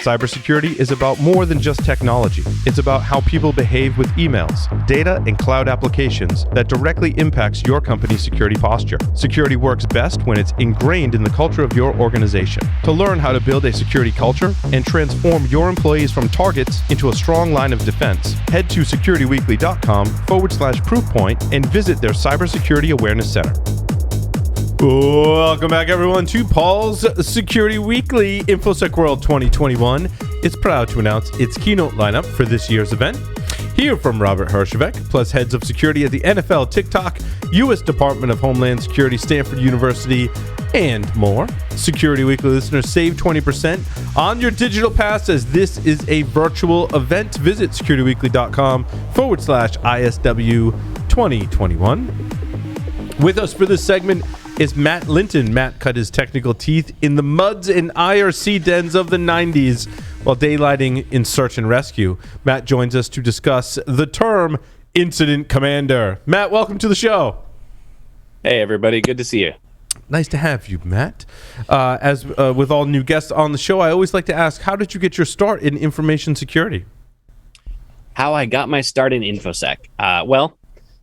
cybersecurity is about more than just technology. It's about how people behave with emails, data, and cloud applications that directly impacts your company's security posture. Security works best when it's ingrained in the culture of your organization. To learn how to build a security culture and transform your employees from targets into a strong line of defense, head to securityweekly.com/proofpoint and visit their Cybersecurity Awareness Center. Welcome back, everyone, to Paul's Security Weekly. Infosec World 2021 is proud to announce its keynote lineup for this year's event. Hear from Robert Herjavec, plus heads of security at the NFL, TikTok, U.S. Department of Homeland Security, Stanford University, and more. Security Weekly listeners save 20% on your digital pass as this is a virtual event. Visit securityweekly.com/ISW 2021. With us for this segment is Matt Linton. Matt cut his technical teeth in the MUDs and IRC dens of the 90s while daylighting in search and rescue. Matt joins us to discuss the term incident commander. Matt, welcome to the show. Hey, everybody. Good to see you. Nice to have you, Matt. As with all new guests on the show, I always like to ask, how did you get your start in information security? How I got my start in Infosec.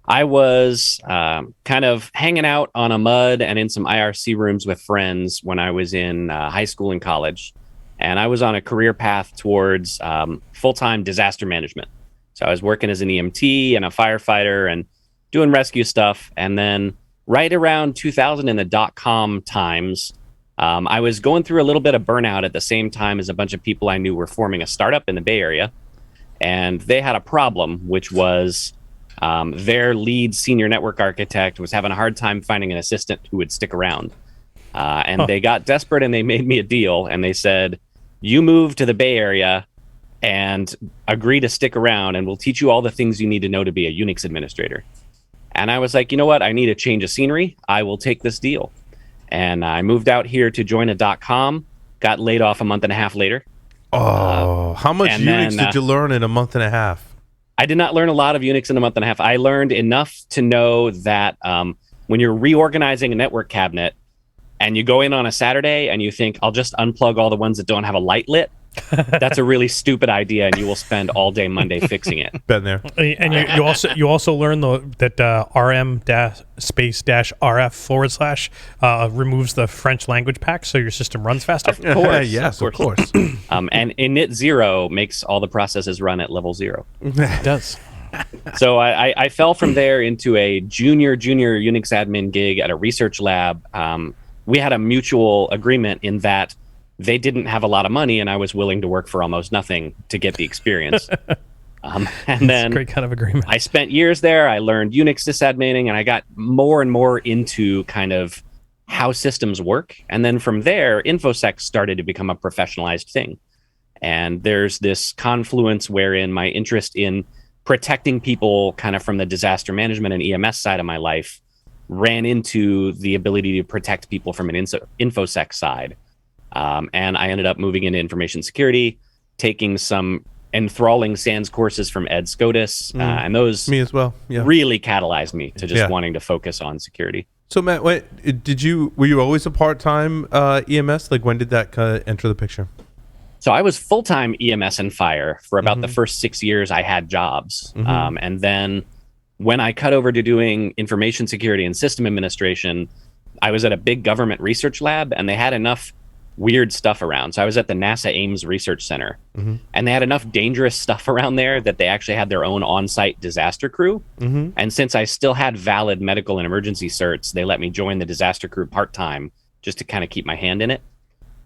I was kind of hanging out on a MUD and in some IRC rooms with friends when I was in high school and college. And I was on a career path towards full-time disaster management. So I was working as an EMT and a firefighter and doing rescue stuff. And then right around 2000 in the .com times, I was going through a little bit of burnout at the same time as a bunch of people I knew were forming a startup in the Bay Area. And they had a problem, which was their lead senior network architect was having a hard time finding an assistant who would stick around. They got desperate and they made me a deal. And they said, you move to the Bay Area and agree to stick around and we'll teach you all the things you need to know to be a Unix administrator. And I was like, you know what? I need a change of scenery. I will take this deal. And I moved out here to join a .com, got laid off a month and a half later. How much Unix did you learn in a month and a half? I did not learn a lot of Unix in a month and a half. I learned enough to know that when you're reorganizing a network cabinet and you go in on a Saturday and you think, I'll just unplug all the ones that don't have a light lit, that's a really stupid idea, and you will spend all day Monday fixing it. Been there. And you also learn that RM-space-RF/ removes the French language pack, so your system runs faster. Of course, yes, of course. And init 0 makes all the processes run at level 0. It does. So I fell from there into a junior Unix admin gig at a research lab. We had a mutual agreement in that they didn't have a lot of money, and I was willing to work for almost nothing to get the experience. And then great kind of agreement. I spent years there. I learned Unix sysadmining, and I got more and more into kind of how systems work. And then from there, Infosec started to become a professionalized thing. And there's this confluence wherein my interest in protecting people kind of from the disaster management and EMS side of my life ran into the ability to protect people from an Infosec side. And I ended up moving into information security, taking some enthralling SANS courses from Ed Scotus, and those me as well. Yeah. Really catalyzed me to just wanting to focus on security. So Matt, were you always a part-time EMS? Like, when did that enter the picture? So I was full-time EMS and fire for about the first 6 years I had jobs. And then when I cut over to doing information security and system administration, I was at a big government research lab, and they had enough weird stuff around. So I was at the NASA Ames Research Center, and they had enough dangerous stuff around there that they actually had their own on-site disaster crew. And since I still had valid medical and emergency certs, they let me join the disaster crew part-time just to kind of keep my hand in it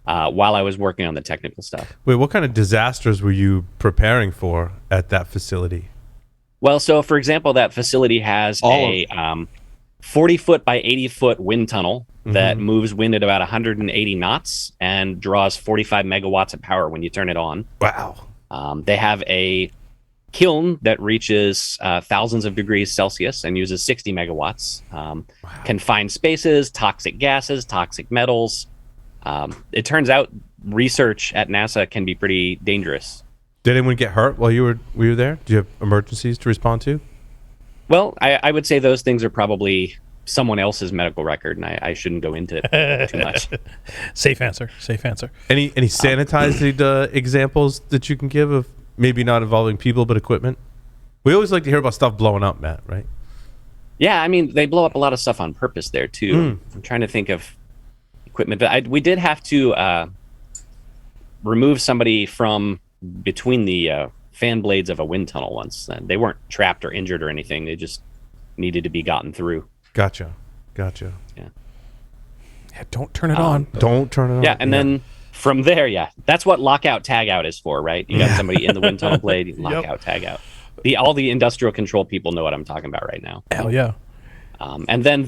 while I was working on the technical stuff. Wait, what kind of disasters were you preparing for at that facility? Well, so for example, that facility has a 40-foot by 80-foot wind tunnel that moves wind at about 180 knots and draws 45 megawatts of power when you turn it on. Wow. They have a kiln that reaches thousands of degrees Celsius and uses 60 megawatts. Confined spaces, toxic gases, toxic metals. It turns out research at NASA can be pretty dangerous. Did anyone get hurt while you were there? Do you have emergencies to respond to? Well, I would say those things are probably someone else's medical record, and I shouldn't go into it too much. Safe answer. Any sanitized examples that you can give of maybe not involving people but equipment? We always like to hear about stuff blowing up, Matt, right? Yeah, I mean, they blow up a lot of stuff on purpose there too. I'm trying to think of equipment, but we did have to remove somebody from between the fan blades of a wind tunnel once. They weren't trapped or injured or anything. They just needed to be gotten through. Gotcha. Yeah, don't turn it on. Don't turn it on. Yeah, and then from there, that's what lockout tagout is for, right? You got somebody in the wind tunnel blade, lockout tagout. All the industrial control people know what I'm talking about right now. Hell yeah. And then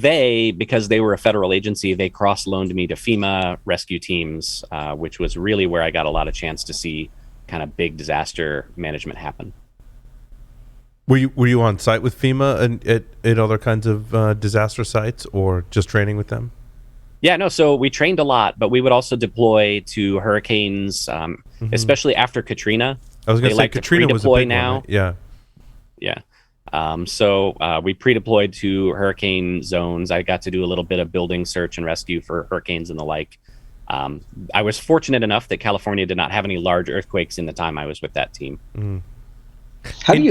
because they were a federal agency, they cross-loaned me to FEMA rescue teams, which was really where I got a lot of chance to see kind of big disaster management happen. Were you on site with FEMA and at other kinds of disaster sites, or just training with them? Yeah, no. So we trained a lot, but we would also deploy to hurricanes, especially after Katrina. I was going to say Katrina was a big now. One, right? Yeah. So we pre-deployed to hurricane zones. I got to do a little bit of building search and rescue for hurricanes and the like. I was fortunate enough that California did not have any large earthquakes in the time I was with that team. How do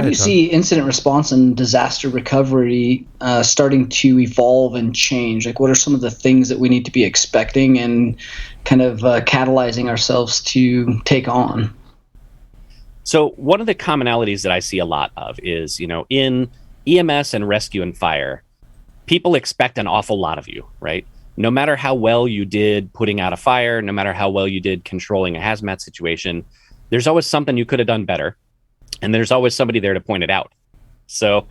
you see incident response and disaster recovery starting to evolve and change? Like, what are some of the things that we need to be expecting and kind of catalyzing ourselves to take on? So one of the commonalities that I see a lot of is, in EMS and rescue and fire, people expect an awful lot of you, right? No matter how well you did putting out a fire, no matter how well you did controlling a hazmat situation, there's always something you could have done better. And there's always somebody there to point it out. So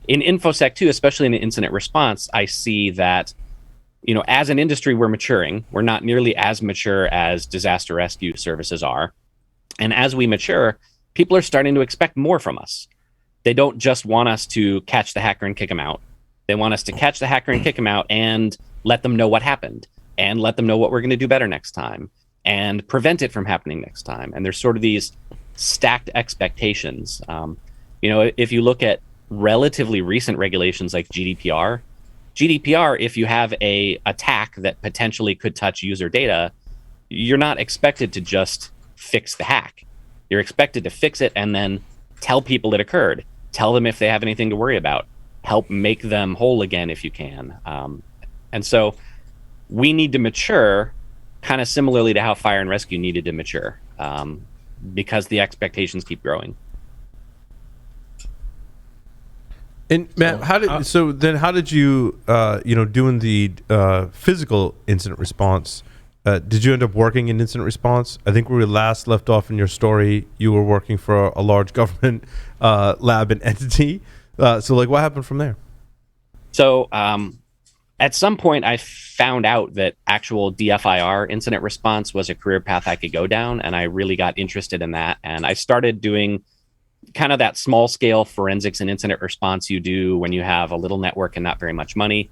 in Infosec too, especially in incident response, I see that, as an industry, we're maturing. We're not nearly as mature as disaster rescue services are. And as we mature, people are starting to expect more from us. They don't just want us to catch the hacker and kick him out. They want us to catch the hacker and kick him out and let them know what happened and let them know what we're going to do better next time and prevent it from happening next time. And there's sort of these stacked expectations. If you look at relatively recent regulations like GDPR, if you have a attack that potentially could touch user data, you're not expected to just fix the hack. You're expected to fix it and then tell people it occurred. Tell them if they have anything to worry about. Help make them whole again if you can. And so we need to mature kind of similarly to how fire and rescue needed to mature, because the expectations keep growing. And Matt, how did you doing the physical incident response? Did you end up working in incident response? I think where we last left off in your story, you were working for a large government lab and entity. So what happened from there? So at some point, I found out that actual DFIR, incident response, was a career path I could go down, and I really got interested in that. And I started doing kind of that small scale forensics and incident response you do when you have a little network and not very much money.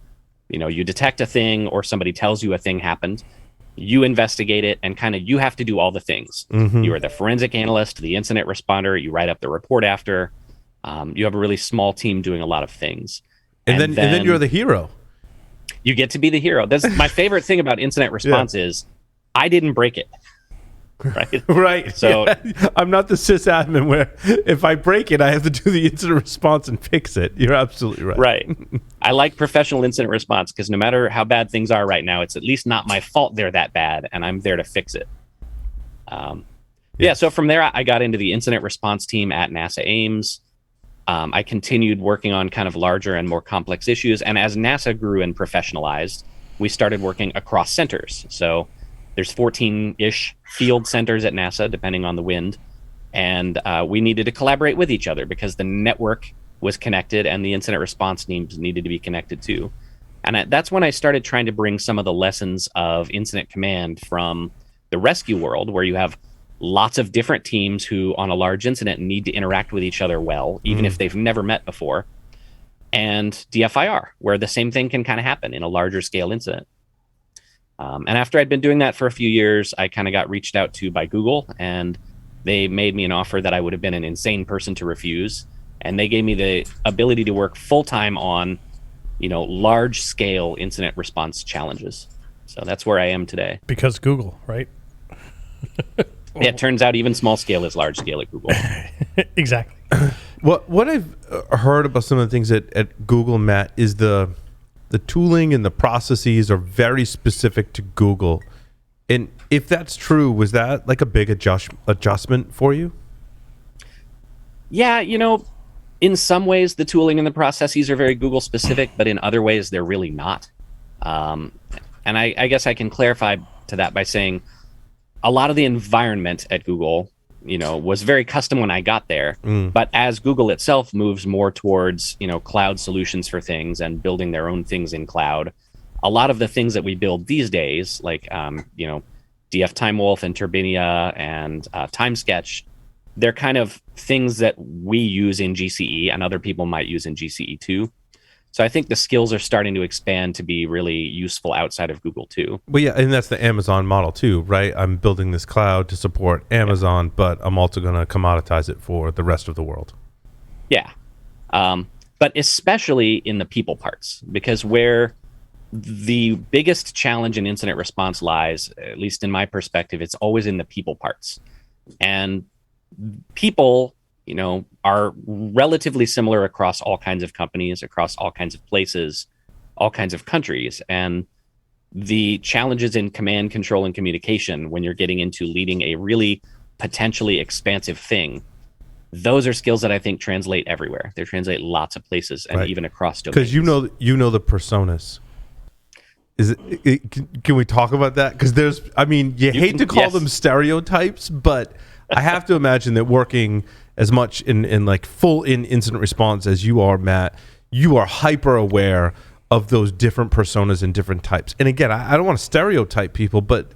You detect a thing or somebody tells you a thing happened. You investigate it, and kind of you have to do all the things. Mm-hmm. You are the forensic analyst, the incident responder. You write up the report after. You have a really small team doing a lot of things. And then you're the hero. You get to be the hero. That's my favorite thing about incident response is I didn't break it. Right. Right. So I'm not the sysadmin where if I break it, I have to do the incident response and fix it. You're absolutely right. Right. I like professional incident response because no matter how bad things are right now, it's at least not my fault they're that bad, and I'm there to fix it. So from there, I got into the incident response team at NASA Ames. I continued working on kind of larger and more complex issues. And as NASA grew and professionalized, we started working across centers. So there's 14-ish field centers at NASA, depending on the wind. And we needed to collaborate with each other because the network was connected and the incident response teams needed to be connected too. And that's when I started trying to bring some of the lessons of incident command from the rescue world, where you have lots of different teams who on a large incident need to interact with each other well, even if they've never met before, and DFIR, where the same thing can kind of happen in a larger scale incident. And after I'd been doing that for a few years, I kind of got reached out to by Google, and they made me an offer that I would have been an insane person to refuse. And they gave me the ability to work full-time on large scale incident response challenges. So that's where I am today. Because Google, right? Yeah, it turns out even small scale is large scale at Google. Exactly. What I've heard about some of the things at Google, Matt, is the tooling and the processes are very specific to Google. And if that's true, was that like a big adjustment for you? Yeah, in some ways the tooling and the processes are very Google specific, but in other ways they're really not. And I guess I can clarify to that by saying a lot of the environment at Google, was very custom when I got there. But as Google itself moves more towards, cloud solutions for things and building their own things in cloud, a lot of the things that we build these days, like, DF Time Wolf and Turbinia and Time Sketch, they're kind of things that we use in GCE and other people might use in GCE too. So I think the skills are starting to expand to be really useful outside of Google too. But yeah, and that's the Amazon model too, right? I'm building this cloud to support Amazon, but I'm also going to commoditize it for the rest of the world. Yeah. But especially in the people parts, because where the biggest challenge in incident response lies, at least in my perspective, it's always in the people parts. And people, are relatively similar across all kinds of companies, across all kinds of places, all kinds of countries. And the challenges in command, control, and communication when you're getting into leading a really potentially expansive thing, those are skills that I think translate everywhere. They translate lots of places and even across domains. Because you know the personas. Can we talk about that? Because you hate to call them stereotypes, but I have to imagine that working as much in like full incident response as you are, Matt, you are hyper aware of those different personas and different types. And again, I don't want to stereotype people, but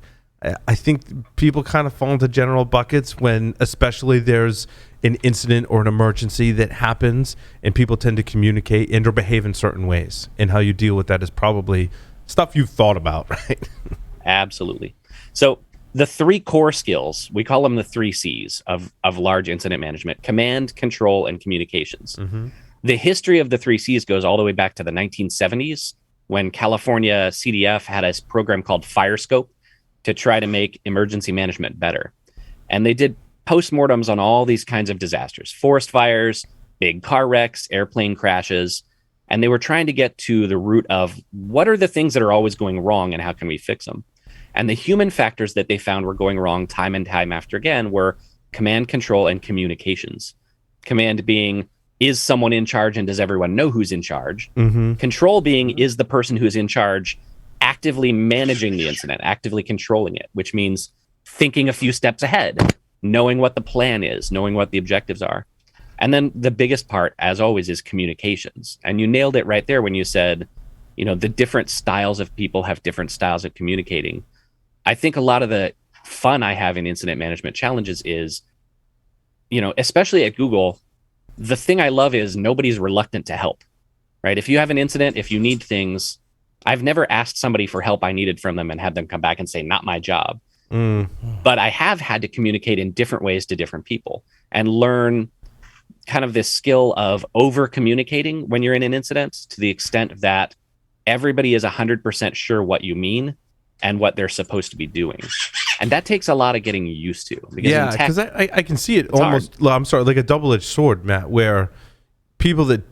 I think people kind of fall into general buckets when especially there's an incident or an emergency that happens and people tend to communicate and or behave in certain ways. And how you deal with that is probably stuff you've thought about, right? Absolutely. So the three core skills, we call them the 3 C's of large incident management: command, control, and communications. Mm-hmm. The history of the 3 C's goes all the way back to the 1970s when California CDF had a program called Firescope to try to make emergency management better. And they did postmortems on all these kinds of disasters: forest fires, big car wrecks, airplane crashes. And they were trying to get to the root of what are the things that are always going wrong and how can we fix them? And the human factors that they found were going wrong time and time after again were command, control, and communications. Command being, is someone in charge and does everyone know who's in charge? Mm-hmm. Control being, is the person who's in charge actively managing the incident, actively controlling it, which means thinking a few steps ahead, knowing what the plan is, knowing what the objectives are. And then the biggest part, as always, is communications. And you nailed it right there when you said, the different styles of people have different styles of communicating. I think a lot of the fun I have in incident management challenges is, especially at Google, the thing I love is nobody's reluctant to help, right? If you have an incident, if you need things, I've never asked somebody for help I needed from them and had them come back and say, not my job. But I have had to communicate in different ways to different people and learn kind of this skill of over communicating when you're in an incident to the extent that everybody is 100% sure what you mean and what they're supposed to be doing. And that takes a lot of getting used to. Because I can see it almost, like a double-edged sword, Matt, where people that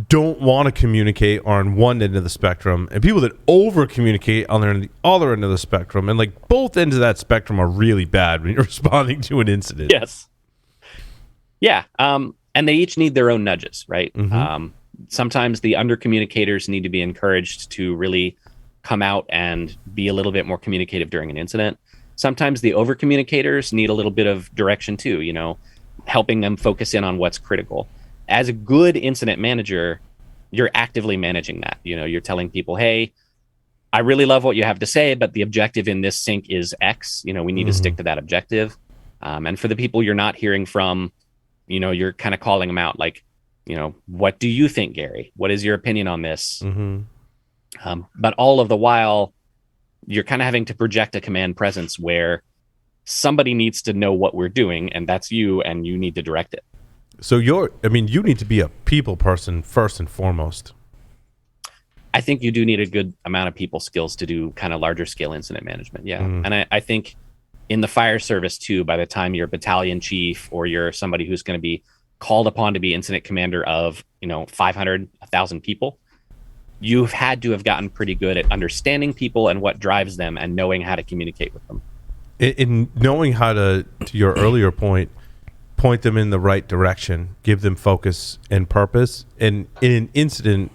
don't want to communicate are on one end of the spectrum and people that over-communicate on the other end of the spectrum. And like both ends of that spectrum are really bad when you're responding to an incident. Yes. Yeah. And they each need their own nudges, right? Mm-hmm. Sometimes the under-communicators need to be encouraged to really come out and be a little bit more communicative during an incident. Sometimes the over-communicators need a little bit of direction too, helping them focus in on what's critical. As a good incident manager, you're actively managing that. You're telling people, hey, I really love what you have to say, but the objective in this sync is X. We need to stick to that objective. And for the people you're not hearing from, you're kind of calling them out like, what do you think, Gary? What is your opinion on this? Mm-hmm. But all of the while, you're kind of having to project a command presence where somebody needs to know what we're doing, and that's you, and you need to direct it. So you need to be a people person first and foremost. I think you do need a good amount of people skills to do kind of larger scale incident management. Yeah. And I think in the fire service too, by the time you're battalion chief or you're somebody who's going to be called upon to be incident commander of, 500, 1,000 people, you've had to have gotten pretty good at understanding people and what drives them and knowing how to communicate with them. In knowing how to your earlier point them in the right direction, give them focus and purpose. And in an incident,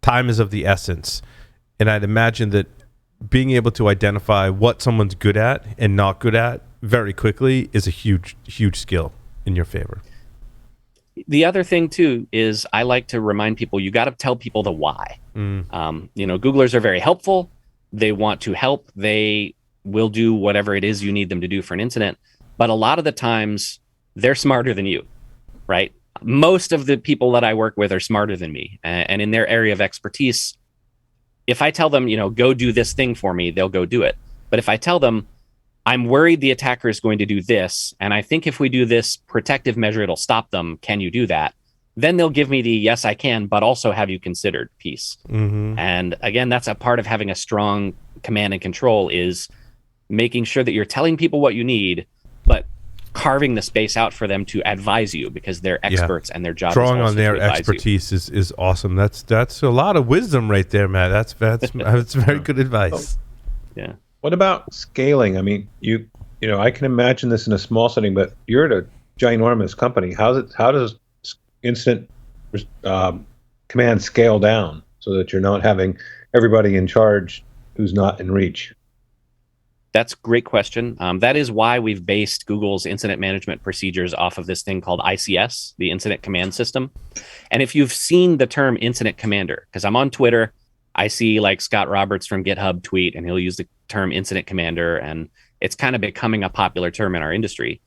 time is of the essence. And I'd imagine that being able to identify what someone's good at and not good at very quickly is a huge, huge skill in your favor. The other thing too is I like to remind people, you got to tell people the why. Googlers are very helpful. They want to help. They will do whatever it is you need them to do for an incident. But a lot of the times they're smarter than you, right? Most of the people that I work with are smarter than me. And in their area of expertise, if I tell them, go do this thing for me, they'll go do it. But if I tell them, I'm worried the attacker is going to do this, and I think if we do this protective measure, it'll stop them. Can you do that? Then they'll give me the yes, I can, but also have you considered piece. And again, that's a part of having a strong command and control, is making sure that you're telling people what you need, but carving the space out for them to advise you, because they're experts and their job drawing is on their expertise is awesome. That's a lot of wisdom right there, Matt. That's very good advice. Yeah. What about scaling? I mean, I can imagine this in a small setting, but you're at a ginormous company. How does incident command scale down so that you're not having everybody in charge who's not in reach? That's a great question. That is why we've based Google's incident management procedures off of this thing called ICS, the Incident Command System. And if you've seen the term incident commander, because I'm on Twitter, I see like Scott Roberts from GitHub tweet, and he'll use the term incident commander, and it's kind of becoming a popular term in our industry.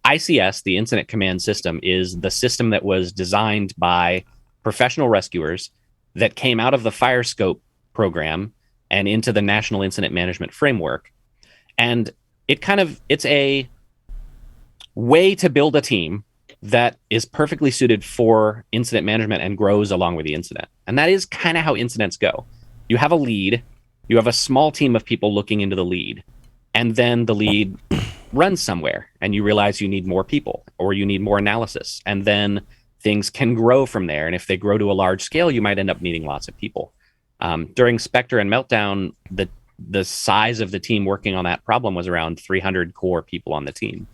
ICS, the Incident Command System, is the system that was designed by professional rescuers that came out of the Fire Scope program and into the National Incident Management Framework. And it's a way to build a team that is perfectly suited for incident management and grows along with the incident. And that is kind of how incidents go. You have a lead, you have a small team of people looking into the lead, and then the lead runs somewhere and you realize you need more people or you need more analysis. And then things can grow from there. And if they grow to a large scale, you might end up needing lots of people. During Spectre and Meltdown, the size of the team working on that problem was around 300 core people on the team.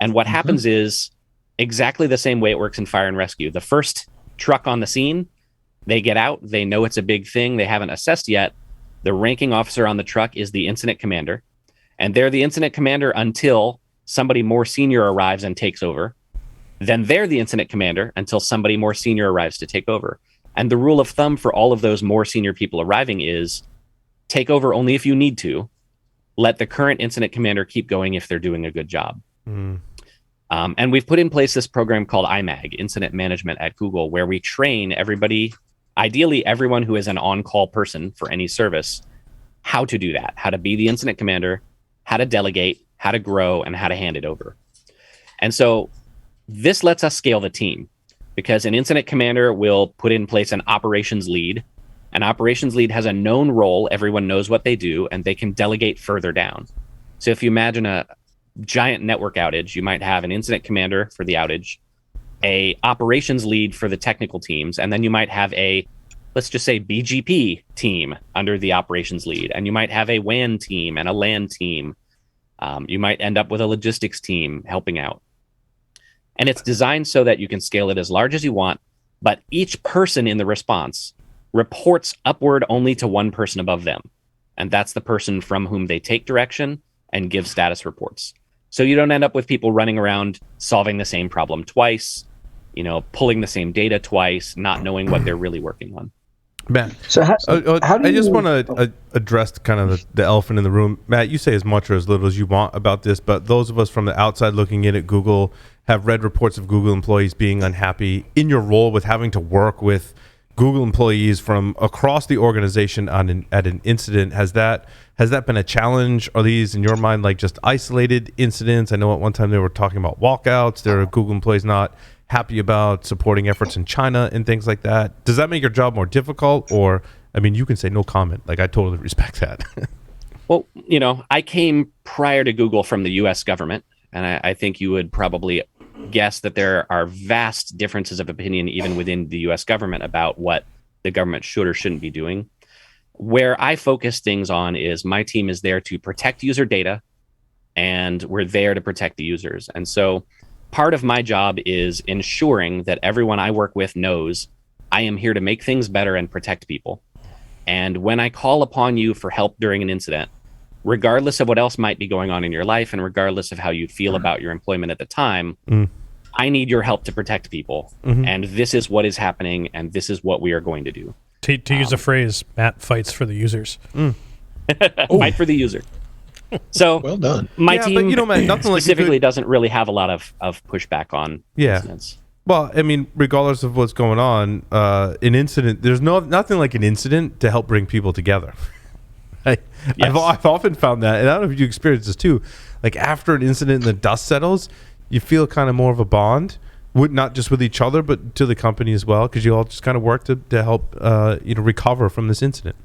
And what happens is exactly the same way it works in fire and rescue. The first truck on the scene, they get out, they know it's a big thing, they haven't assessed yet. The ranking officer on the truck is the incident commander, and they're the incident commander until somebody more senior arrives and takes over. Then they're the incident commander until somebody more senior arrives to take over. And the rule of thumb for all of those more senior people arriving is take over only if you need to. Let the current incident commander keep going if they're doing a good job. And we've put in place this program called IMAG, Incident Management at Google, where we train everybody, ideally everyone who is an on-call person for any service, how to do that, how to be the incident commander, how to delegate, how to grow, and how to hand it over. And so this lets us scale the team, because an incident commander will put in place an operations lead. An operations lead has a known role, everyone knows what they do, and they can delegate further down. So if you imagine a giant network outage, you might have an incident commander for the outage, a operations lead for the technical teams, and then you might have a, let's just say, BGP team under the operations lead, and you might have a WAN team and a LAN team. You might end up with a logistics team helping out. And it's designed so that you can scale it as large as you want, but each person in the response reports upward only to one person above them. And that's the person from whom they take direction and give status reports. So you don't end up with people running around solving the same problem twice, pulling the same data twice, not knowing what they're really working on. Matt, so how do I just you- want to address kind of the elephant in the room. Matt, you say as much or as little as you want about this, but those of us from the outside looking in at Google have read reports of Google employees being unhappy in your role with having to work with Google employees from across the organization at an incident. Has that been a challenge? Are these, in your mind, like just isolated incidents? I know at one time they were talking about walkouts. There are Google employees not happy about supporting efforts in China and things like that. Does that make your job more difficult? Or, I mean, you can say no comment. Like, I totally respect that. Well, I came prior to Google from the U.S. government, and I think you would probably guess that there are vast differences of opinion even within the U.S. government about what the government should or shouldn't be doing. Where I focus things on is my team is there to protect user data, and we're there to protect the users. And so part of my job is ensuring that everyone I work with knows I am here to make things better and protect people. And when I call upon you for help during an incident, regardless of what else might be going on in your life and regardless of how you feel about your employment at the time, I need your help to protect people. And this is what is happening, and this is what we are going to do. To use a phrase, Matt fights for the users. Fight for the user. So Well done. my team but, Matt, nothing specifically doesn't really have a lot of pushback on incidents. Well, I mean, regardless of what's going on, an incident, there's nothing like an incident to help bring people together. I've often found that, and I don't know if you experience this too, like after an incident and the dust settles, you feel kind of more of a bond, not just with each other, but to the company as well, because you all just kind of work to help recover from this incident.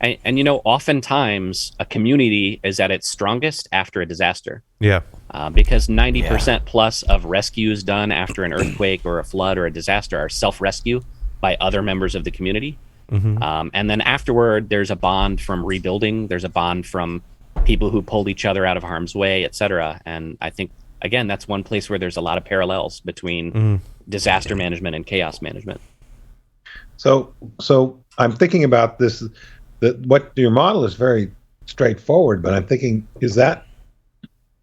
And oftentimes a community is at its strongest after a disaster. Yeah. Because 90% plus of rescues done after an earthquake or a flood or a disaster are self-rescue by other members of the community. And then afterward, there's a bond from rebuilding. There's a bond from people who pulled each other out of harm's way, et cetera. And I think, again, that's one place where there's a lot of parallels between disaster management and chaos management. So I'm thinking about this, that what your model is very straightforward, but I'm thinking, is that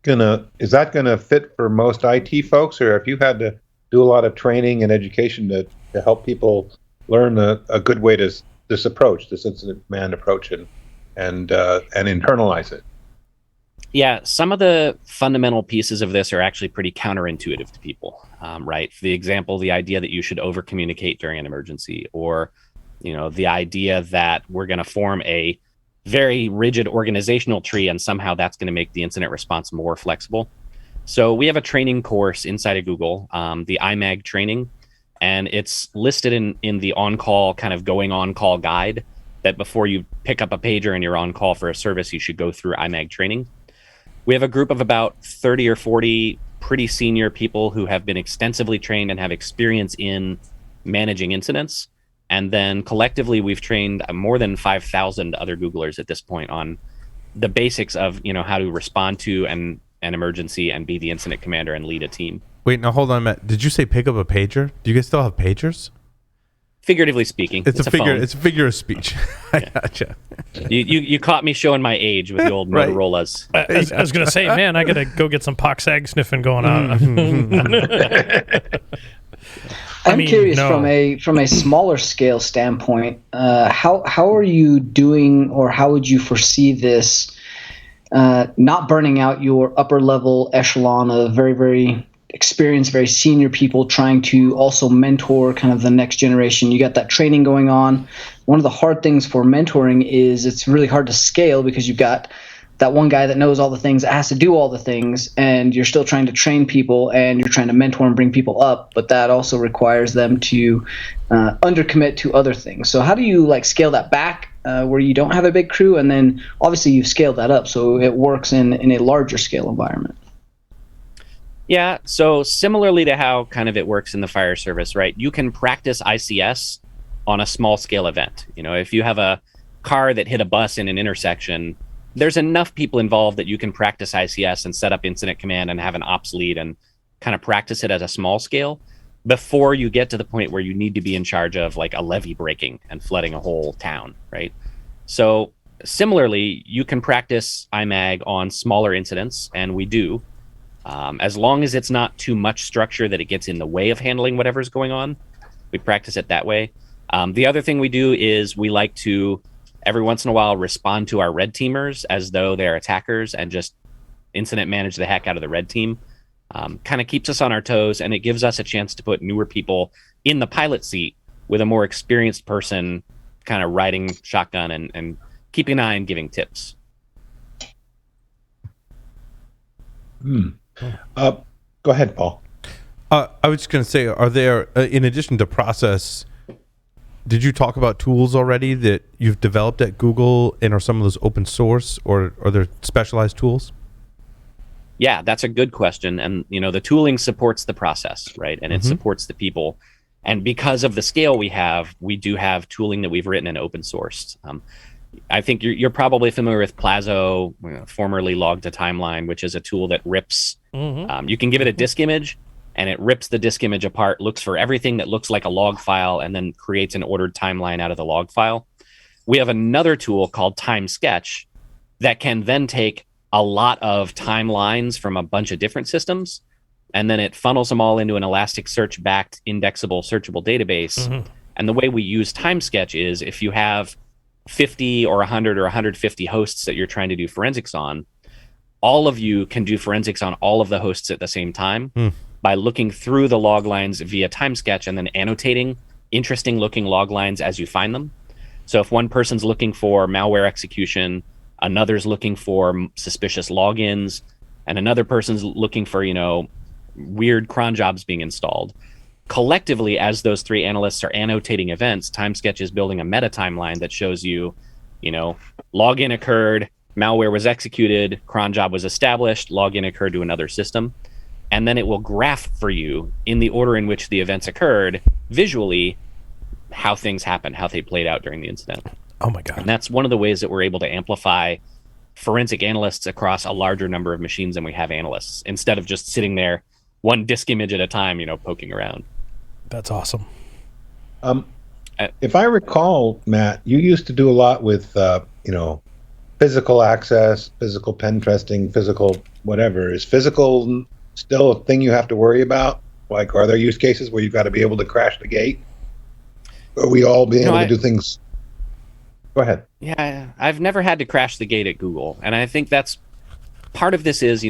gonna fit for most IT folks, or if you had to do a lot of training and education to help people learn a good way to this incident command approach and internalize it? Yeah, some of the fundamental pieces of this are actually pretty counterintuitive to people, right? For the example, the idea that you should over communicate during an emergency, or the idea that we're going to form a very rigid organizational tree and somehow that's going to make the incident response more flexible. So we have a training course inside of Google, the IMAG training, and it's listed in the on-call kind of going on-call guide that before you pick up a pager and you're on call for a service, you should go through IMAG training. We have a group of about 30 or 40 pretty senior people who have been extensively trained and have experience in managing incidents. And then collectively, we've trained more than 5,000 other Googlers at this point on the basics of how to respond to an emergency and be the incident commander and lead a team. Wait, now hold on, Matt. Did you say pick up a pager? Do you guys still have pagers? Figuratively speaking, it's a figure of speech. I gotcha. You caught me showing my age with the old Motorola's. I was going to say, man, I got to go get some POC-SAG sniffing going on. I'm curious from a smaller scale standpoint, how are you doing, or how would you foresee this not burning out your upper level echelon of very, very experienced, very senior people trying to also mentor kind of the next generation? You got that training going on. One of the hard things for mentoring is it's really hard to scale because you've got that one guy that knows all the things, that has to do all the things, and you're still trying to train people and you're trying to mentor and bring people up, but that also requires them to undercommit to other things. So how do you scale that back where you don't have a big crew, and then obviously you've scaled that up so it works in a larger scale environment? Yeah, so similarly to how kind of it works in the fire service, right? You can practice ICS on a small scale event. If you have a car that hit a bus in an intersection, there's enough people involved that you can practice ICS and set up incident command and have an ops lead and kind of practice it at a small scale before you get to the point where you need to be in charge of a levee breaking and flooding a whole town, right? So similarly, you can practice IMAG on smaller incidents, and we do. As long as it's not too much structure that it gets in the way of handling whatever's going on, we practice it that way. The other thing we do is we like to, every once in a while, respond to our red teamers as though they're attackers and just incident manage the heck out of the red team. Kind of keeps us on our toes, and it gives us a chance to put newer people in the pilot seat with a more experienced person kind of riding shotgun and keeping an eye and giving tips. Go ahead, Paul. I was just going to say, are there, in addition to process, did you talk about tools already that you've developed at Google, and are some of those open source, or are there specialized tools? Yeah, that's a good question. And, the tooling supports the process, right? And it supports the people. And because of the scale we do have tooling that we've written and open sourced. I think you're probably familiar with Plazo, formerly Log to Timeline, which is a tool that rips. You can give it a disk image, and it rips the disk image apart, looks for everything that looks like a log file, and then creates an ordered timeline out of the log file. We have another tool called Time Sketch that can then take a lot of timelines from a bunch of different systems, and then it funnels them all into an Elasticsearch-backed indexable, searchable database. And the way we use Time Sketch is if you have 50 or 100 or 150 hosts that you're trying to do forensics on, all of you can do forensics on all of the hosts at the same time by looking through the log lines via Time Sketch and then annotating interesting looking log lines as you find them. So if one person's looking for malware execution, another's looking for suspicious logins, and another person's looking for, weird cron jobs being installed. Collectively, as those three analysts are annotating events, Time Sketch is building a meta timeline that shows you, login occurred, malware was executed, cron job was established, login occurred to another system. And then it will graph for you in the order in which the events occurred, visually, how things happened, how they played out during the incident. Oh my God. And that's one of the ways that we're able to amplify forensic analysts across a larger number of machines than we have analysts, instead of just sitting there one disk image at a time, poking around. That's awesome. If I recall, Matt, you used to do a lot with, physical access, physical pen testing, physical whatever. Is physical still a thing you have to worry about? Like, are there use cases where you've got to be able to crash the gate? Are we all being able to do things? Go ahead. Yeah, I've never had to crash the gate at Google. And I think that's part of this is,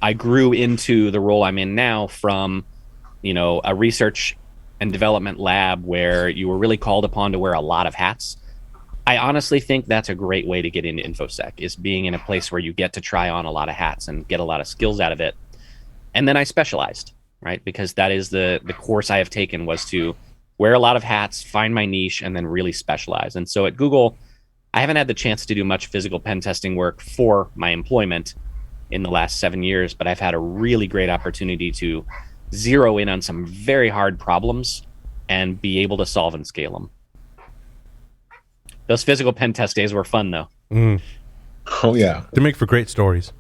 I grew into the role I'm in now from, a research and development lab where you were really called upon to wear a lot of hats. I honestly think that's a great way to get into InfoSec, is being in a place where you get to try on a lot of hats and get a lot of skills out of it. And then I specialized, right? Because that is the course I have taken, was to wear a lot of hats, find my niche, and then really specialize. And so at Google, I haven't had the chance to do much physical pen testing work for my employment in the last 7 years, but I've had a really great opportunity to zero in on some very hard problems and be able to solve and scale them. Those physical pen test days were fun, though. Oh, yeah. They make for great stories.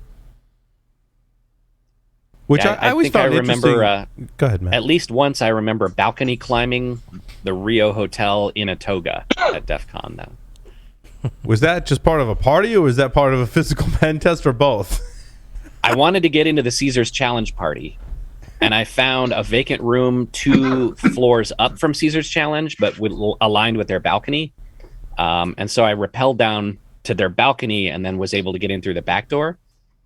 Which I always think found I remember. Go ahead, Matt. At least once I remember balcony climbing the Rio Hotel in a toga at DEF CON. Though. Was that just part of a party, or was that part of a physical pen test, or both? I wanted to get into the Caesars Challenge party, and I found a vacant room 2 floors up from Caesars Challenge, but aligned with their balcony. And so I rappelled down to their balcony and then was able to get in through the back door.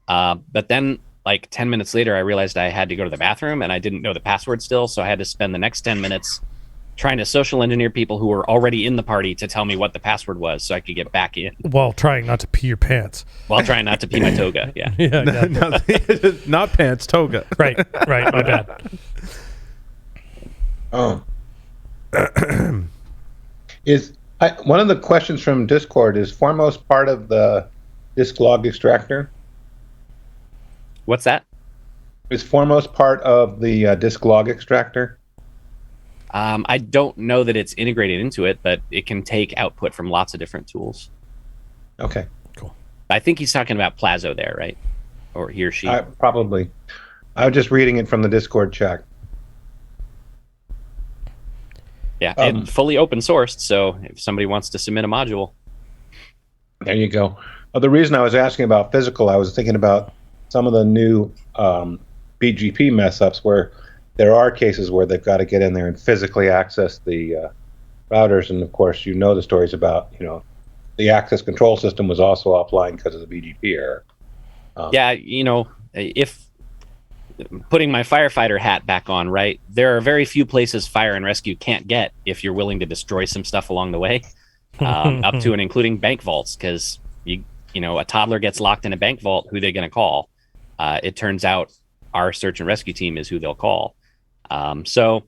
But then, like 10 minutes later, I realized I had to go to the bathroom, and I didn't know the password still. So I had to spend the next 10 minutes trying to social engineer people who were already in the party to tell me what the password was so I could get back in. While trying not to pee your pants. While trying not to pee my toga, yeah. Not pants, toga. Right, my bad. Oh. One of the questions from Discord is Foremost part of the disk log extractor? What's that? Is Foremost part of the disk log extractor? I don't know that it's integrated into it, but it can take output from lots of different tools. Okay, cool. I think he's talking about Plazo there, right? Or he or she? Probably. I was just reading it from the Discord chat. Yeah, it's fully open sourced, so if somebody wants to submit a module. There you go. The reason I was asking about physical, I was thinking about some of the new BGP mess ups where there are cases where they've got to get in there and physically access the routers. And of course, the stories about, the access control system was also offline because of the BGP error. If putting my firefighter hat back on, right, there are very few places fire and rescue can't get if you're willing to destroy some stuff along the way, up to and including bank vaults, because a toddler gets locked in a bank vault, who they're going to call? It turns out our search and rescue team is who they'll call. So,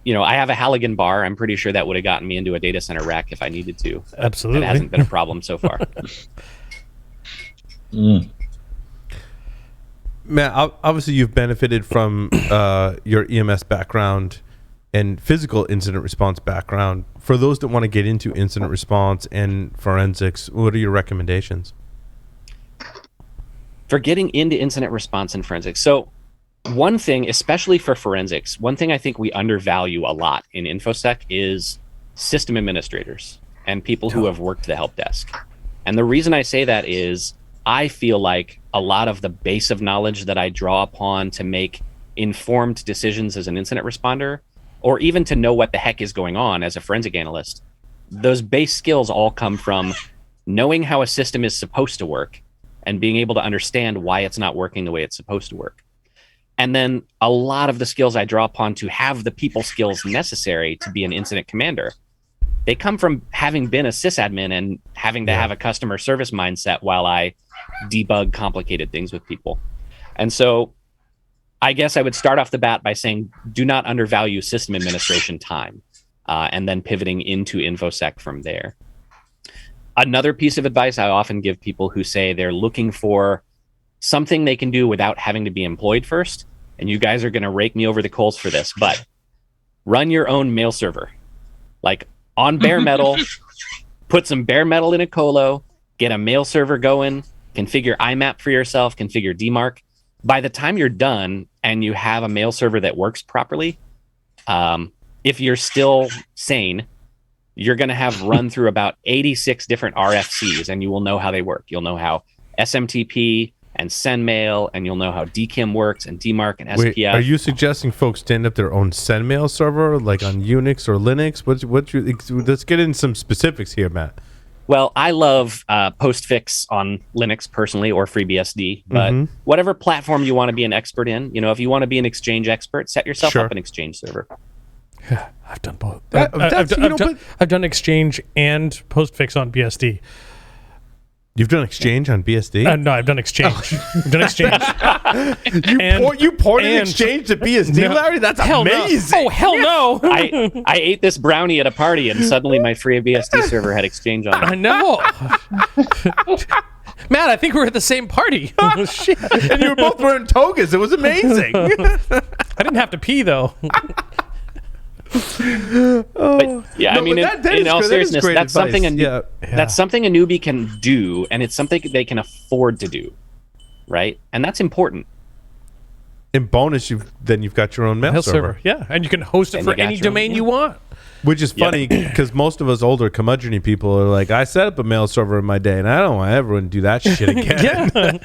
I have a Halligan bar. I'm pretty sure that would have gotten me into a data center rack if I needed to. Absolutely. It hasn't been a problem so far. Matt, obviously you've benefited from your EMS background and physical incident response background. For those that want to get into incident response and forensics, what are your recommendations? For getting into incident response and forensics. So one thing, especially for forensics, one thing I think we undervalue a lot in Infosec is system administrators and people who have worked the help desk. And the reason I say that is I feel like a lot of the base of knowledge that I draw upon to make informed decisions as an incident responder, or even to know what the heck is going on as a forensic analyst, those base skills all come from knowing how a system is supposed to work and being able to understand why it's not working the way it's supposed to work. And then a lot of the skills I draw upon to have the people skills necessary to be an incident commander, they come from having been a sysadmin and having to have a customer service mindset while I debug complicated things with people. And so I guess I would start off the bat by saying, do not undervalue system administration time, and then pivoting into Infosec from there. Another piece of advice I often give people who say they're looking for something they can do without having to be employed first, and you guys are going to rake me over the coals for this, but run your own mail server. Like on bare metal, put some bare metal in a colo, get a mail server going, configure IMAP for yourself, configure DMARC. By the time you're done and you have a mail server that works properly, if you're still sane, you're going to have run through about 86 different RFCs, and you will know how they work. You'll know how SMTP and SendMail, and you'll know how DKIM works and DMARC and SPF. Wait, are you suggesting folks stand up their own SendMail server, like on Unix or Linux? Let's get into some specifics here, Matt. Well, I love postfix on Linux personally, or FreeBSD, but whatever platform you want to be an expert in, if you want to be an Exchange expert, set yourself up an Exchange server. I've done both. I've done Exchange and postfix on BSD. You've done Exchange on BSD? No, I've done Exchange. I've done Exchange. You ported Exchange to BSD, Larry? That's amazing. No. Oh, hell no. I ate this brownie at a party, and suddenly my FreeBSD server had Exchange on it. I know. Matt, I think we were at the same party. Oh, shit. And you were both wearing togas. It was amazing. I didn't have to pee, though. But yeah, in all seriousness, that's something that's something a newbie can do, and it's something they can afford to do, right? And that's important. In bonus, you've got your own mail server. Yeah, and you can host it for any domain you want. Which is funny because most of us older curmudgeon people are like, I set up a mail server in my day, and I don't want everyone to do that shit again.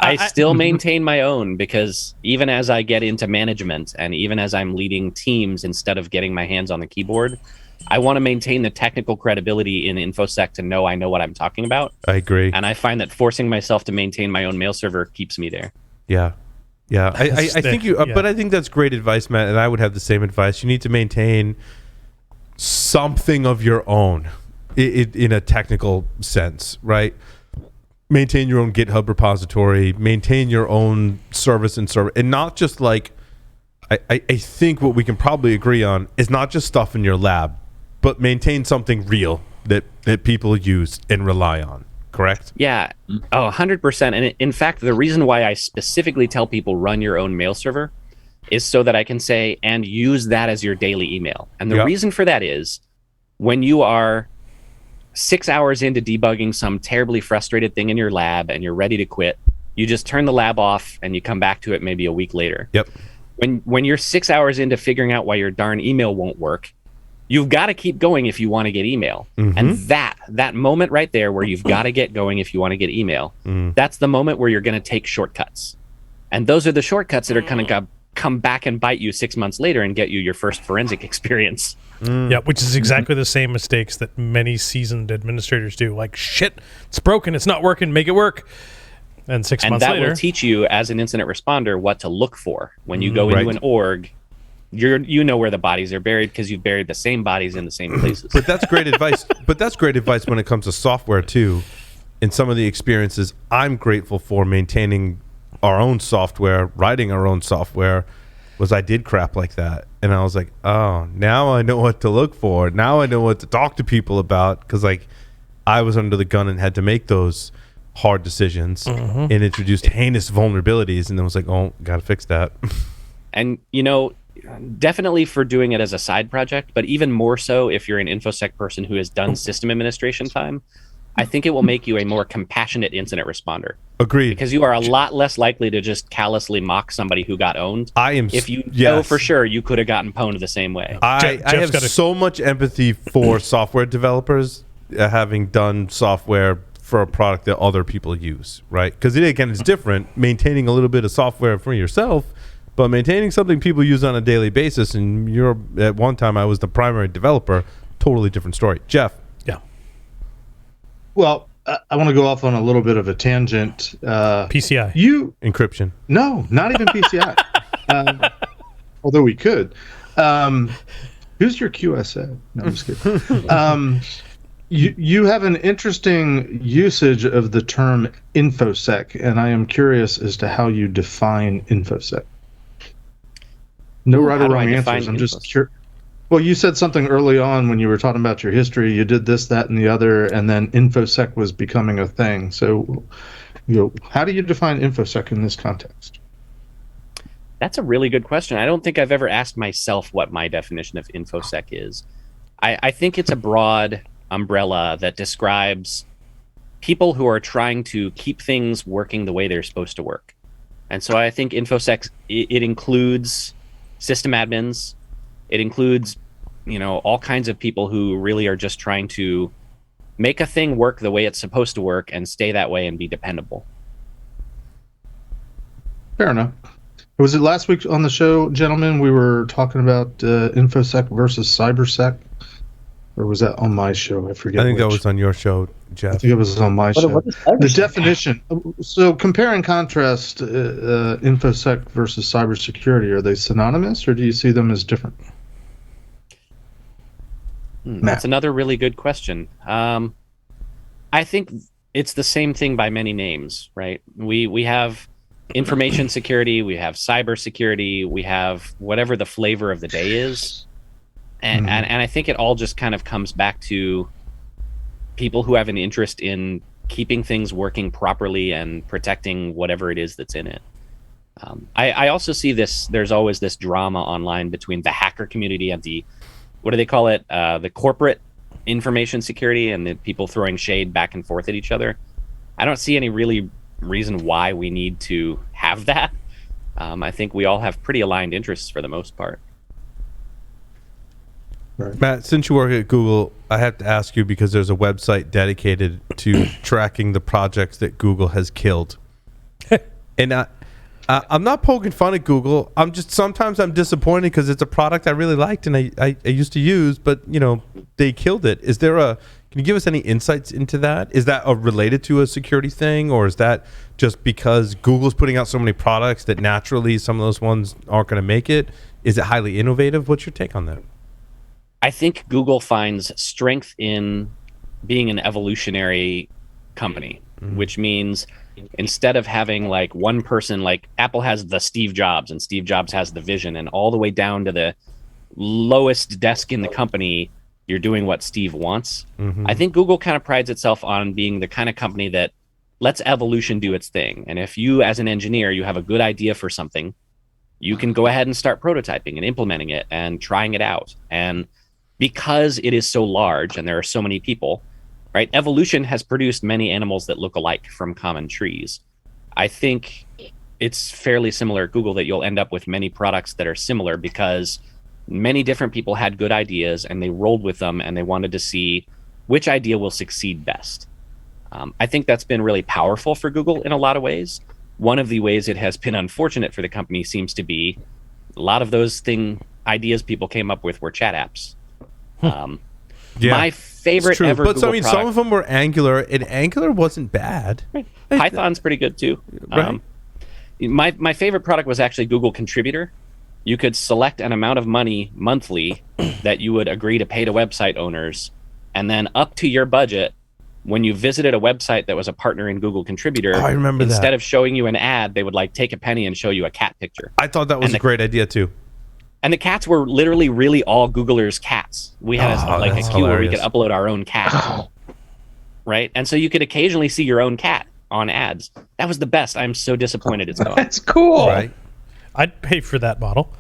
I still maintain my own, because even as I get into management and even as I'm leading teams instead of getting my hands on the keyboard, I want to maintain the technical credibility in Infosec to know I know what I'm talking about. I agree. And I find that forcing myself to maintain my own mail server keeps me there. Yeah. I think but I think that's great advice, Matt, and I would have the same advice. You need to maintain something of your own in a technical sense, right? Maintain your own GitHub repository, maintain your own service and server, and not just like, I think what we can probably agree on is not just stuff in your lab, but maintain something real that people use and rely on. Correct? Yeah. Oh, 100%. And in fact, the reason why I specifically tell people run your own mail server is so that I can say, and use that as your daily email. And the reason for that is when you are 6 hours into debugging some terribly frustrated thing in your lab and you're ready to quit, you just turn the lab off and you come back to it maybe a week later. Yep. When you're 6 hours into figuring out why your darn email won't work, you've got to keep going if you want to get email. And that moment right there where you've got to get going if you want to get email, that's the moment where you're going to take shortcuts. And those are the shortcuts that are kind of come back and bite you 6 months later and get you your first forensic experience. Yeah, which is exactly the same mistakes that many seasoned administrators do. Like, shit, it's broken, it's not working, make it work. And 6 months later... And that will teach you, as an incident responder, what to look for. When you go into an org, you know where the bodies are buried because you've buried the same bodies in the same places. But that's great advice. But that's great advice when it comes to software, too. In some of the experiences, I'm grateful for maintaining our own software, writing our own software, was I did crap like that. And I was like, oh, now I know what to look for. Now I know what to talk to people about, because like I was under the gun and had to make those hard decisions and introduced heinous vulnerabilities, and then was like, oh, gotta fix that. And, you know, definitely for doing it as a side project, but even more so if you're an InfoSec person who has done system administration time, I think it will make you a more compassionate incident responder. Agreed. Because you are a lot less likely to just callously mock somebody who got owned. If you know for sure you could have gotten pwned the same way. I have so much empathy for software developers having done software for a product that other people use, right? Because again, it's different maintaining a little bit of software for yourself, but maintaining something people use on a daily basis, and you're at one time I was the primary developer, totally different story. Jeff. Yeah. Well, I want to go off on a little bit of a tangent. PCI. Encryption. No, not even PCI. Although we could. Who's your QSA? No, I'm just kidding. You have an interesting usage of the term InfoSec, and I am curious as to how you define InfoSec. No right or wrong answers. I'm just curious. Well, you said something early on when you were talking about your history. You did this, that, and the other, and then InfoSec was becoming a thing. So, how do you define InfoSec in this context? That's a really good question. I don't think I've ever asked myself what my definition of InfoSec is. I think it's a broad umbrella that describes people who are trying to keep things working the way they're supposed to work. And so I think InfoSec, it includes system admins. It includes, all kinds of people who really are just trying to make a thing work the way it's supposed to work and stay that way and be dependable. Fair enough. Was it last week on the show, gentlemen, we were talking about InfoSec versus CyberSec? Or was that on my show? I forget. I think that was on your show, Jeff. I think it was on my show. The definition. So compare and contrast InfoSec versus cybersecurity. Are they synonymous, or do you see them as different? That's another really good question. I think it's the same thing by many names, right? We have information security, we have cybersecurity, we have whatever the flavor of the day is. And I think it all just kind of comes back to people who have an interest in keeping things working properly and protecting whatever it is that's in it. I also see this, there's always this drama online between the hacker community and the, what do they call it? The corporate information security, and the people throwing shade back and forth at each other. I don't see any really reason why we need to have that. I think we all have pretty aligned interests for the most part. Right. Matt, since you work at Google, I have to ask you, because there's a website dedicated to tracking the projects that Google has killed. And I'm not poking fun at Google. Sometimes I'm disappointed because it's a product I really liked and I used to use, but they killed it. Can you give us any insights into that? Is that related to a security thing, or is that just because Google's putting out so many products that naturally some of those ones aren't going to make it? Is it highly innovative? What's your take on that? I think Google finds strength in being an evolutionary company, which means instead of having like one person, like Apple has the Steve Jobs, and Steve Jobs has the vision, and all the way down to the lowest desk in the company, you're doing what Steve wants. I think Google kind of prides itself on being the kind of company that lets evolution do its thing. And if you, as an engineer, you have a good idea for something, you can go ahead and start prototyping and implementing it and trying it out. And because it is so large and there are so many people, right? Evolution has produced many animals that look alike from common trees. I think it's fairly similar at Google that you'll end up with many products that are similar because many different people had good ideas and they rolled with them and they wanted to see which idea will succeed best. I think that's been really powerful for Google in a lot of ways. One of the ways it has been unfortunate for the company seems to be a lot of those ideas people came up with were chat apps. My favorite ever but Google product, some of them were Angular, and Angular wasn't bad. Right. Python's pretty good too. Right. My favorite product was actually Google Contributor. You could select an amount of money monthly that you would agree to pay to website owners, and then up to your budget, when you visited a website that was a partner in Google Contributor, I remember instead that. of showing you an ad, they would like take a penny and show you a cat picture. I thought that was a great idea too. And the cats were literally really all Googlers' cats. We had a that's queue where we could hilarious. upload our own cat. Right? And so you could occasionally see your own cat on ads. That was the best. I'm so disappointed it's gone. That's cool. Right. I'd pay for that model.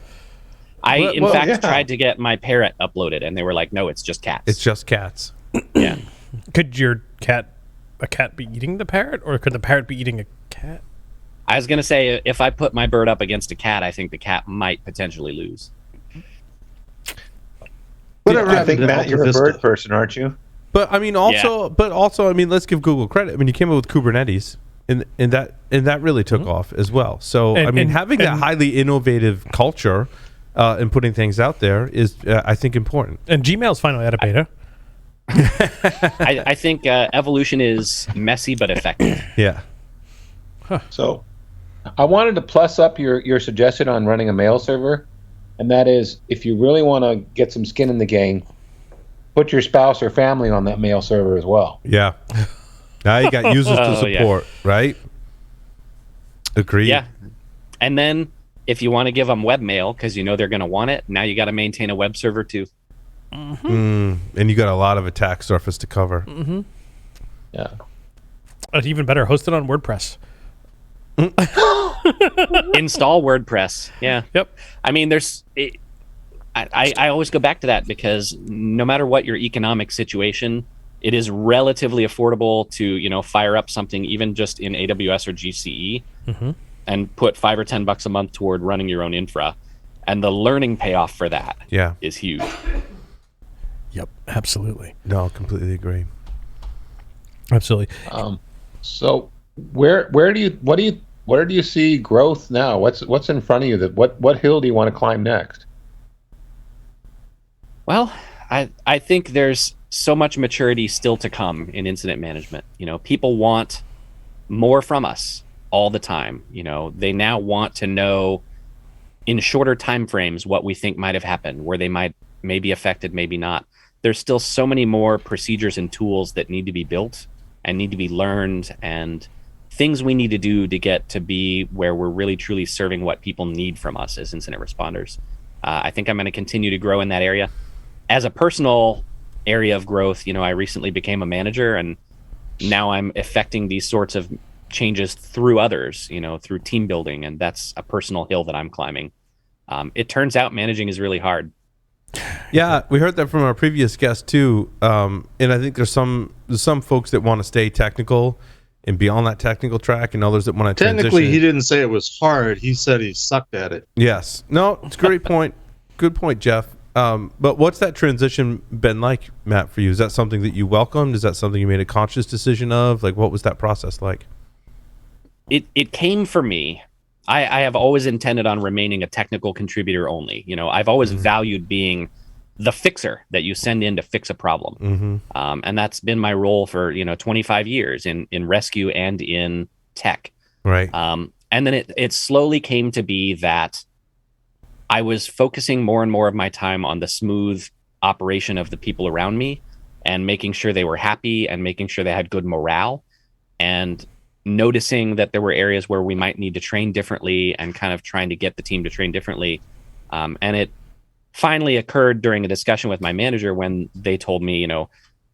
I, in Well, fact, yeah. tried to get my parrot uploaded, and they were like, no, it's just cats. It's just cats. Yeah. Could a cat be eating the parrot, or could the parrot be eating a cat? I was going to say, if I put my bird up against a cat, I think the cat might potentially lose. Whatever I happened think, to Matt, Alta you're a Vista? bird person, aren't you? But I mean, also, I mean, let's give Google credit. I mean, you came up with Kubernetes, and that really took off as well. So I mean, having that highly innovative culture and putting things out there is, I think, important. And Gmail's finally out of beta. I think evolution is messy but effective. Yeah. So I wanted to plus up your suggestion on running a mail server, and that is, if you really want to get some skin in the game, put your spouse or family on that mail server as well. Yeah. Now you got users to support, right? Agreed. Yeah. And then if you want to give them webmail because you know they're going to want it, now you got to maintain a web server too. And you got a lot of attack surface to cover. Yeah. Even better, host it on WordPress. Install WordPress. Yeah. Yep. I mean, I always go back to that because no matter what your economic situation, it is relatively affordable to, fire up something even just in AWS or GCE and put $5 or $10 a month toward running your own infra. And the learning payoff for that is huge. Yep, absolutely. No, completely agree. Absolutely. So where do you see growth now? What's in front of you? What hill do you want to climb next? Well, I think there's so much maturity still to come in incident management. People want more from us all the time. They now want to know in shorter time frames what we think might have happened, where they may be affected, maybe not. There's still so many more procedures and tools that need to be built and need to be learned, and things we need to do to get to be where we're really truly serving what people need from us as incident responders. I think I'm going to continue to grow in that area. As a personal area of growth, I recently became a manager, and now I'm effecting these sorts of changes through others, through team building, and that's a personal hill that I'm climbing. It turns out managing is really hard. Yeah, we heard that from our previous guest too, and I think there's some folks that want to stay technical and be on that technical track, and others that want to Technically, transition. he didn't say it was hard. He said he sucked at it. Yes. No, it's a great point. Good point, Jeff. But what's that transition been like, Matt, for you? Is that something that you welcomed? Is that something you made a conscious decision of? Like, what was that process like? It came for me. I have always intended on remaining a technical contributor only. I've always valued being the fixer that you send in to fix a problem. And that's been my role for, 25 years in rescue and in tech. Right. And then it slowly came to be that I was focusing more and more of my time on the smooth operation of the people around me and making sure they were happy and making sure they had good morale, and noticing that there were areas where we might need to train differently and kind of trying to get the team to train differently. And it finally occurred during a discussion with my manager when they told me,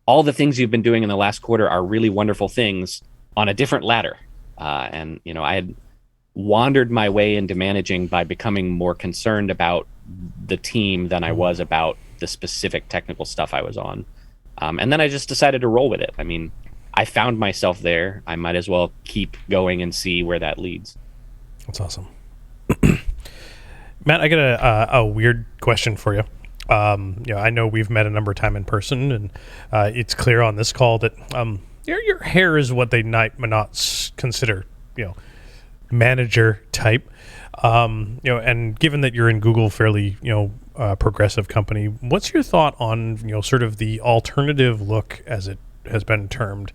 all the things you've been doing in the last quarter are really wonderful things on a different ladder. And I had wandered my way into managing by becoming more concerned about the team than I was about the specific technical stuff I was on. And then I just decided to roll with it. I mean, I found myself there. I might as well keep going and see where that leads. That's awesome. Matt, I got a weird question for you. I know we've met a number of times in person, and it's clear on this call that your hair is what they might not consider, manager type. And given that you're in Google, fairly, progressive company, what's your thought on, sort of the alternative look, as it has been termed,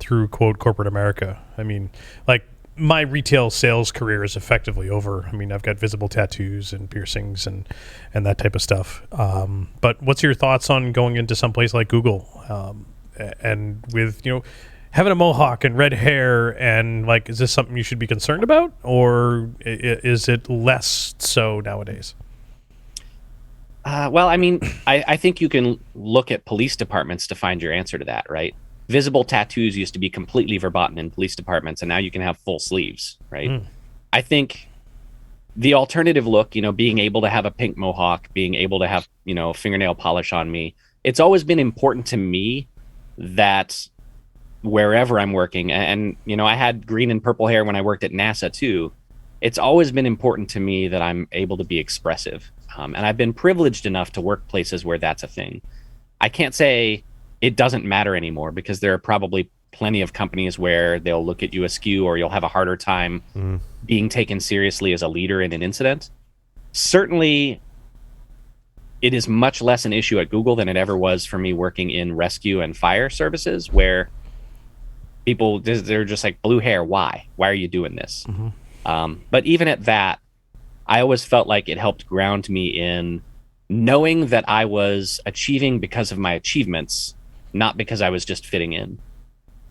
through quote corporate America? I mean, like, my retail sales career is effectively over. I mean, I've got visible tattoos and piercings and that type of stuff. But what's your thoughts on going into some place like Google? and with having a mohawk and red hair, and like, is this something you should be concerned about, or is it less so nowadays? Well, I mean, I think you can look at police departments to find your answer to that, right? Visible tattoos used to be completely verboten in police departments, and now you can have full sleeves, right? I think the alternative look, being able to have a pink mohawk, being able to have, fingernail polish on me, it's always been important to me that wherever I'm working, and I had green and purple hair when I worked at NASA too, it's always been important to me that I'm able to be expressive. And I've been privileged enough to work places where that's a thing. I can't say it doesn't matter anymore, because there are probably plenty of companies where they'll look at you askew, or you'll have a harder time being taken seriously as a leader in an incident. Certainly, it is much less an issue at Google than it ever was for me working in rescue and fire services, where people, they're just like, blue hair, why? Why are you doing this? But even at that, I always felt like it helped ground me in knowing that I was achieving because of my achievements, not because I was just fitting in.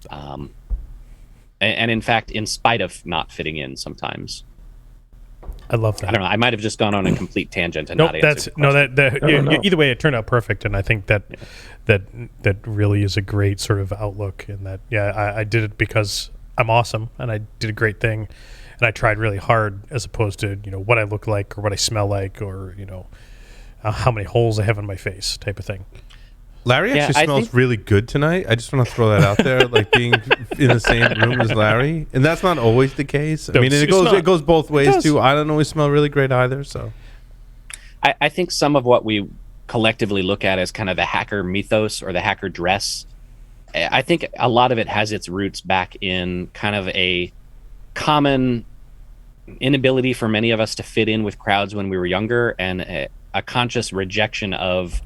And in fact, in spite of not fitting in sometimes. I love that. I don't know. I might have just gone on a complete tangent and nope, not answered. Either way, it turned out perfect, and I think that really is a great sort of outlook. In that, I did it because I'm awesome, and I did a great thing, and I tried really hard, as opposed to what I look like or what I smell like, or how many holes I have in my face, type of thing. Larry actually smells really good tonight. I just want to throw that out there, like being in the same room as Larry, and that's not always the case. I mean, it goes both ways too. I don't always smell really great either. So, I think some of what we collectively look at as kind of the hacker mythos or the hacker dress, I think a lot of it has its roots back in kind of a common inability for many of us to fit in with crowds when we were younger, and a conscious rejection of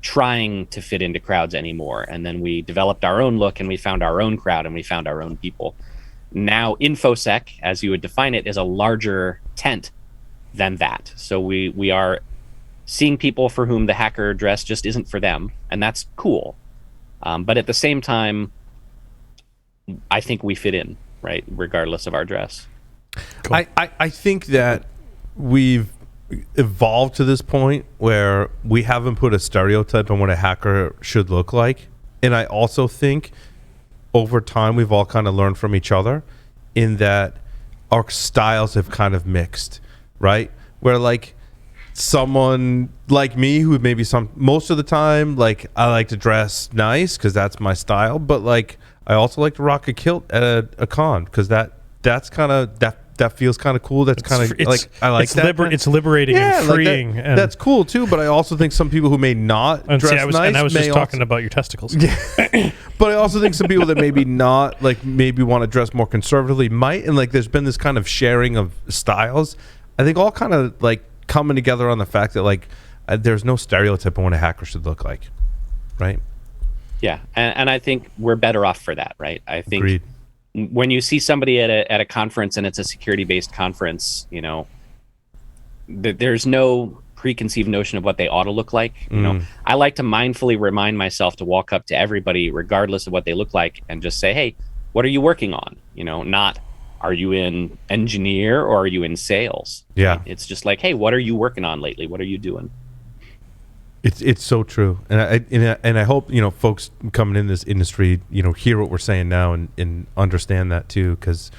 trying to fit into crowds anymore. And then we developed our own look, and we found our own crowd, and we found our own people. Now Infosec, as you would define it, is a larger tent than that. So we are seeing people for whom the hacker dress just isn't for them, and that's cool. But at the same time, I think we fit in, right, regardless of our dress. Cool. I think that we've evolved to this point where we haven't put a stereotype on what a hacker should look like. And I also think over time we've all kind of learned from each other in that our styles have kind of mixed, right? Where like someone like me who maybe most of the time, like I like to dress nice because that's my style, but like I also like to rock a kilt at a con because that's kind of that feels kind of cool. That's kind of like I like that. It's liberating and freeing. Like that's cool too. But I also think some people who may not dress nice. And I was just talking about your testicles. Yeah. But I also think some people that maybe not, like maybe want to dress more conservatively might. And like there's been this kind of sharing of styles. I think all kind of like coming together on the fact that like there's no stereotype on what a hacker should look like, right? Yeah, and I think we're better off for that, right? I think. Agreed. When you see somebody at a conference and it's a security-based conference, there's no preconceived notion of what they ought to look like. I like to mindfully remind myself to walk up to everybody, regardless of what they look like, and just say, "Hey, what are you working on?" Not are you in engineer or are you in sales? Yeah, right? It's just like, "Hey, what are you working on lately? What are you doing?" It's so true, and I hope folks coming in this industry hear what we're saying now and understand that too, because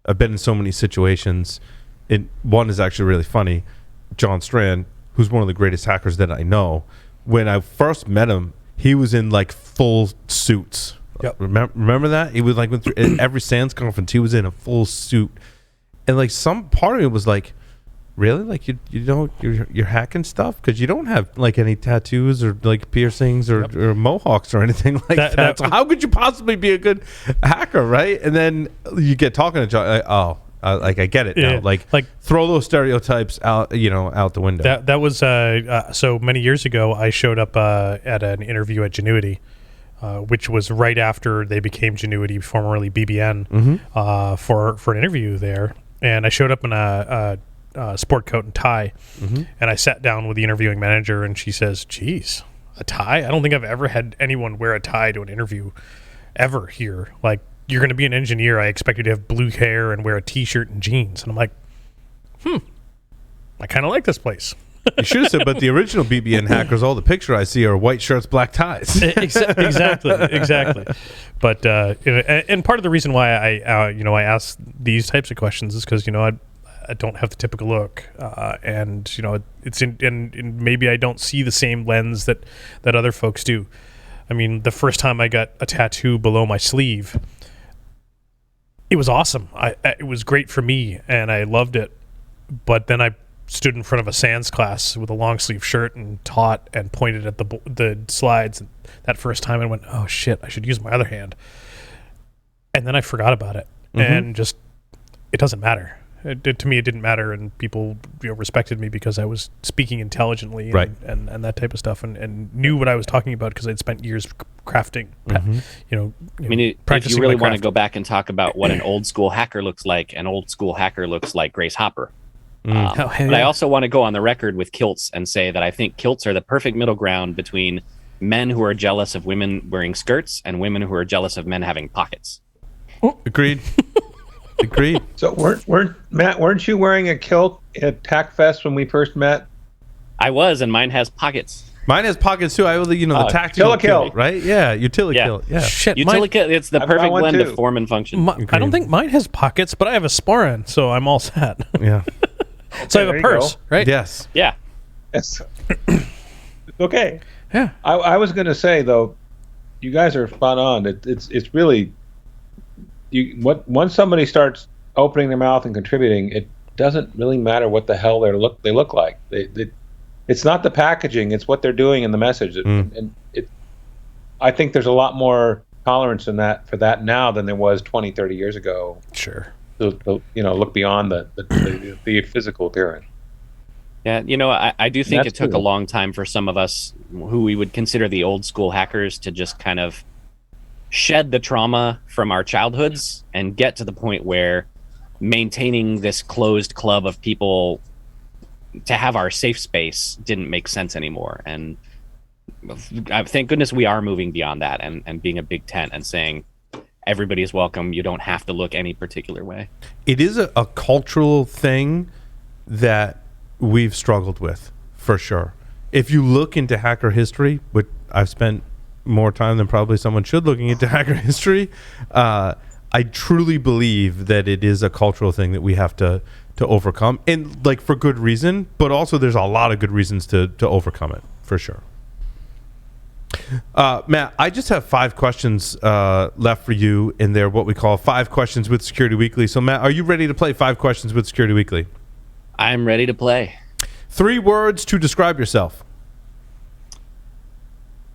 I've been in so many situations. And one is actually really funny. John Strand, who's one of the greatest hackers that I know, when I first met him, he was in like full suits. Yep. Remember that? He was like at every SANS conference, he was in a full suit, and like some part of me was like, really? Like you're hacking stuff because you don't have like any tattoos or like piercings or mohawks or anything like that. So how could you possibly be a good hacker, right? And then you get talking to John, I get it now. Like throw those stereotypes out, out the window. That was so many years ago. I showed up at an interview at Genuity, which was right after they became Genuity, formerly BBN, for an interview there. And I showed up in a sport coat and tie, and I sat down with the interviewing manager, and she says, "Geez, a tie. I don't think I've ever had anyone wear a tie to an interview ever here. Like, you're going to be an engineer. I expect you to have blue hair and wear a T-shirt and jeans. And I'm like, I kind of like this place. You should have said, but the original BBN hackers, all the picture I see are white shirts, black ties. Exactly. But and part of the reason why I ask these types of questions is because I don't have the typical look, and it's and maybe I don't see the same lens that other folks do. I mean, the first time I got a tattoo below my sleeve, it was awesome. It was great for me, and I loved it. But then I stood in front of a SANS class with a long sleeve shirt and taught and pointed at the slides. And that first time I went, oh shit, I should use my other hand. And then I forgot about it, and just it doesn't matter. To me, it didn't matter, and people respected me because I was speaking intelligently, and that type of stuff, and knew what I was talking about because I'd spent years crafting. I mean, if you really want to go back and talk about what an old school hacker looks like, an old school hacker looks like Grace Hopper. But I also want to go on the record with kilts and say that I think kilts are the perfect middle ground between men who are jealous of women wearing skirts and women who are jealous of men having pockets. Agreed. Agreed. So weren't you wearing a kilt at TAC Fest when we first met? I was, and mine has pockets. Mine has pockets too. The tactical kilt, right? Yeah, utility kilt. Yeah. Shit, kilt. It's the perfect blend of form and function. I don't think mine has pockets, but I have a sporran, so I'm all set. Yeah. So I have a purse, right? Yes. Yeah. Yes. Okay. Yeah. I was going to say though, you guys are spot on. It's really once somebody starts opening their mouth and contributing, it doesn't really matter what the hell they look like. It's not the packaging; it's what they're doing in the message. I think there's a lot more tolerance in that for that now than there was 20, 30 years ago. Sure. Look beyond the physical appearance. Yeah, I do think it took a long time for some of us who we would consider the old school hackers to just kind of shed the trauma from our childhoods and get to the point where maintaining this closed club of people to have our safe space didn't make sense anymore. And thank goodness we are moving beyond that and being a big tent and saying everybody is welcome. You don't have to look any particular way. It is a cultural thing that we've struggled with, for sure. If you look into hacker history, which I've spent more time than probably someone should looking into hacker history, I truly believe that it is a cultural thing that we have to overcome, and like for good reason, but also there's a lot of good reasons to overcome it, for sure. Matt, I just have 5 questions left for you in there, what we call 5 questions with Security Weekly. So Matt, are you ready to play 5 questions with Security Weekly? I'm ready to play. 3 words to describe yourself.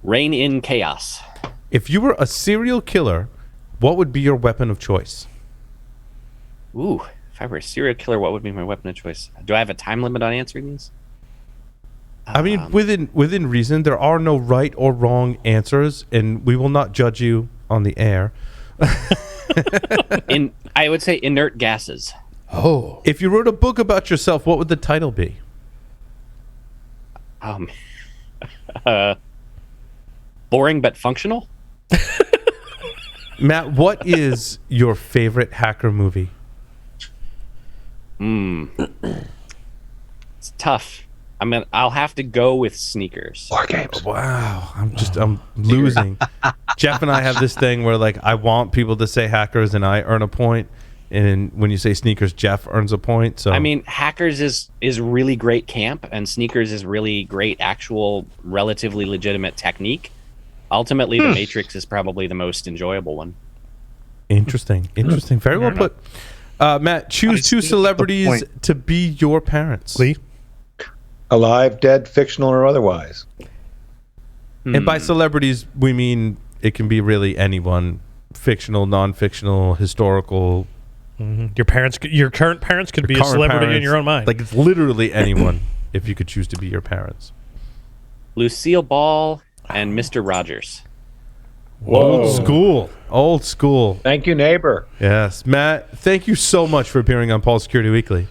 Reign in chaos. If you were a serial killer, what would be your weapon of choice? Ooh, if I were a serial killer, what would be my weapon of choice? Do I have a time limit on answering these? I mean, within reason. There are no right or wrong answers, and we will not judge you on the air. I would say inert gases. Oh. If you wrote a book about yourself, what would the title be? Boring but functional? Matt, what is your favorite hacker movie? It's tough. I'll have to go with Sneakers. War Games. Wow. I'm losing. Jeff and I have this thing where like I want people to say hackers and I earn a point. And when you say Sneakers, Jeff earns a point. So I mean, Hackers is really great camp, and Sneakers is really great actual, relatively legitimate technique. Ultimately, The Matrix is probably the most enjoyable one. Interesting. Very well put. Matt, choose 2 celebrities to be your parents. Lee? Alive, dead, fictional, or otherwise. And by celebrities, we mean it can be really anyone. Fictional, non-fictional, historical. Mm-hmm. Your current parents could be a celebrity in your own mind. Like it's literally anyone if you could choose to be your parents. Lucille Ball and Mr. Rogers. Whoa. Old school. Thank you, neighbor. Yes. Matt, thank you so much for appearing on Paul Security Weekly.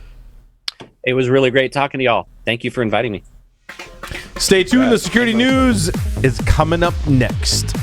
It was really great talking to y'all. Thank you for inviting me. Stay tuned. The security news is coming up next.